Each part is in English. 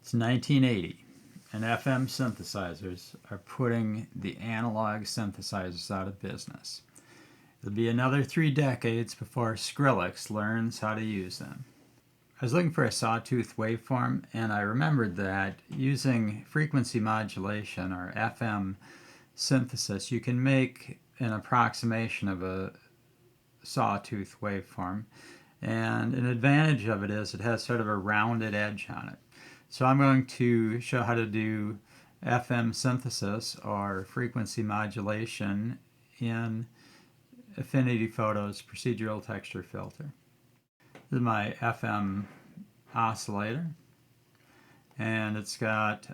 It's 1980, and FM synthesizers are putting the analog synthesizers out of business. It'll be another 3 decades before Skrillex learns how to use them. I was looking for a sawtooth waveform, and I remembered that using frequency modulation or FM synthesis, you can make an approximation of a sawtooth waveform. And an advantage of it is it has sort of a rounded edge on it. So I'm going to show how to do FM synthesis or frequency modulation in Affinity Photo's procedural texture filter. This is my FM oscillator, and it's got,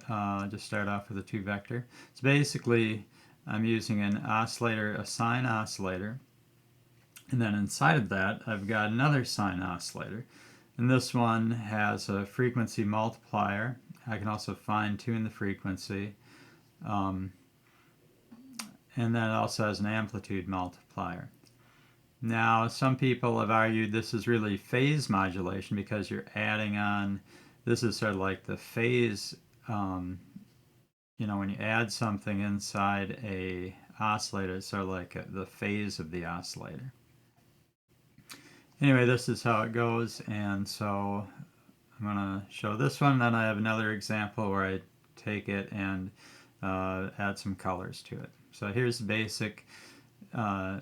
just start off with a 2 vector. It's basically, I'm using an oscillator, a sine oscillator, and then inside of that I've got another sine oscillator. And this one has a frequency multiplier. I can also fine-tune the frequency. And then it also has an amplitude multiplier. Now, some people have argued this is really phase modulation because you're adding on, this is sort of like the phase, when you add something inside a oscillator, it's sort of like the phase of the oscillator. Anyway, this is how it goes, and so I'm going to show this one, then I have another example where I take it and add some colors to it. So here's the basic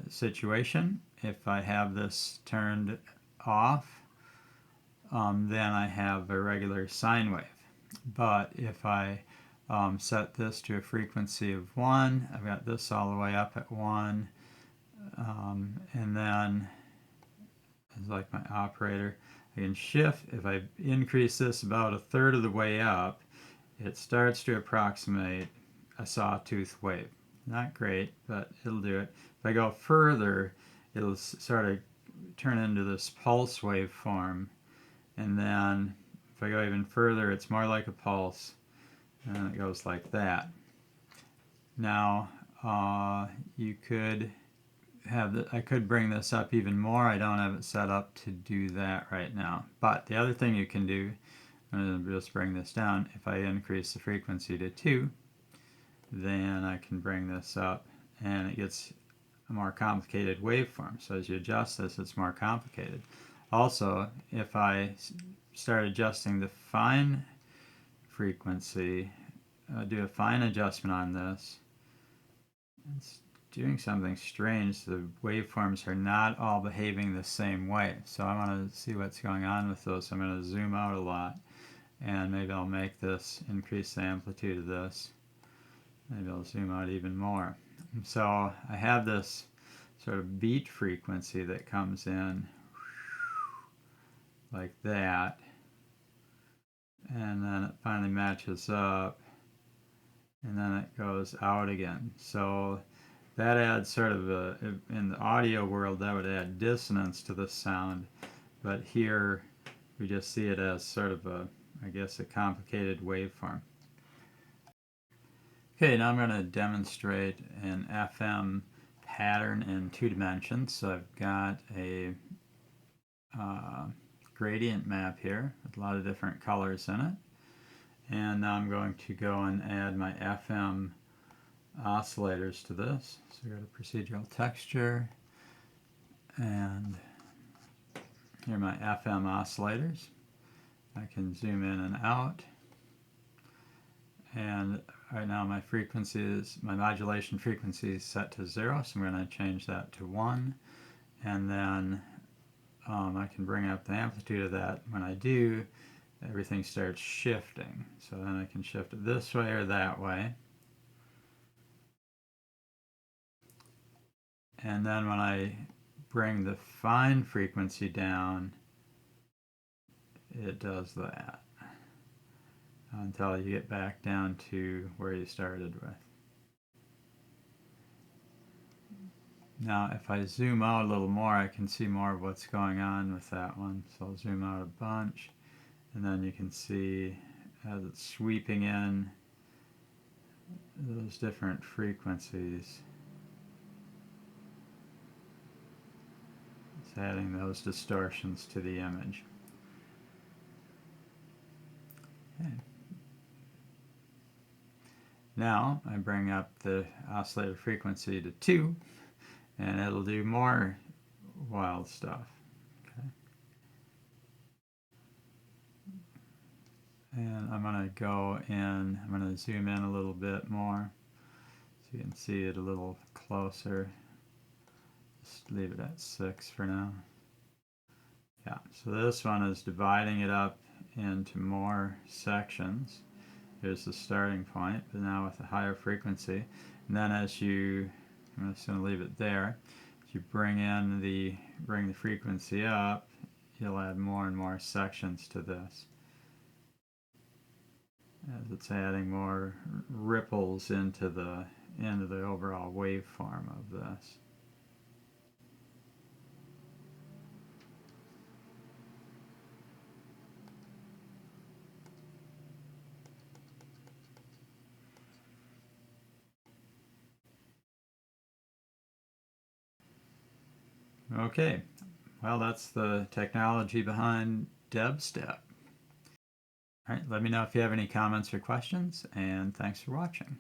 situation. If I have this turned off, then I have a regular sine wave. But if I set this to a frequency of 1, I've got this all the way up at 1, and then it's like my operator. I can shift. If I increase this about a third of the way up, it starts to approximate a sawtooth wave. Not great, but it'll do it. If I go further, it'll sort of turn into this pulse waveform. And then if I go even further, it's more like a pulse. And it goes like that. Now, you could I could bring this up even more. I don't have it set up to do that right now. But the other thing you can do, I'm going to just bring this down. If I increase the frequency to 2, then I can bring this up and it gets a more complicated waveform. So as you adjust this, it's more complicated. Also, if I start adjusting the fine frequency, do a fine adjustment on this, it's doing something strange. The waveforms are not all behaving the same way. So I want to see what's going on with those. So I'm going to zoom out a lot, and maybe I'll make this, increase the amplitude of this. Maybe I'll zoom out even more. So I have this sort of beat frequency that comes in like that, and then it finally matches up, and then it goes out again. So that adds sort of in the audio world, that would add dissonance to the sound, but here we just see it as sort of I guess a complicated waveform. Okay, now I'm going to demonstrate an FM pattern in 2 dimensions. So I've got a gradient map here with a lot of different colors in it. And now I'm going to go and add my FM oscillators to this. So go to procedural texture, and here are my FM oscillators. I can zoom in and out, and right now my frequency is, my modulation frequency is set to 0, so I'm going to change that to 1, and then I can bring up the amplitude of that. When I do, everything starts shifting, so then I can shift it this way or that way. And then when I bring the fine frequency down, it does that until you get back down to where you started with. Now if I zoom out a little more, I can see more of what's going on with that one. So I'll zoom out a bunch, and then you can see as it's sweeping in those different frequencies. It's adding those distortions to the image. Okay. Now I bring up the oscillator frequency to 2, and it'll do more wild stuff. Okay. And I'm going to go in, I'm going to zoom in a little bit more so you can see it a little closer. Just leave it at 6 for now. Yeah, so this one is dividing it up into more sections. Here's the starting point, but now with a higher frequency. And then as you, I'm just going to leave it there. As you bring the frequency up, you'll add more and more sections to this, as it's adding more ripples into the overall waveform of this. Okay, well, that's the technology behind dubstep. All right, let me know if you have any comments or questions, and thanks for watching.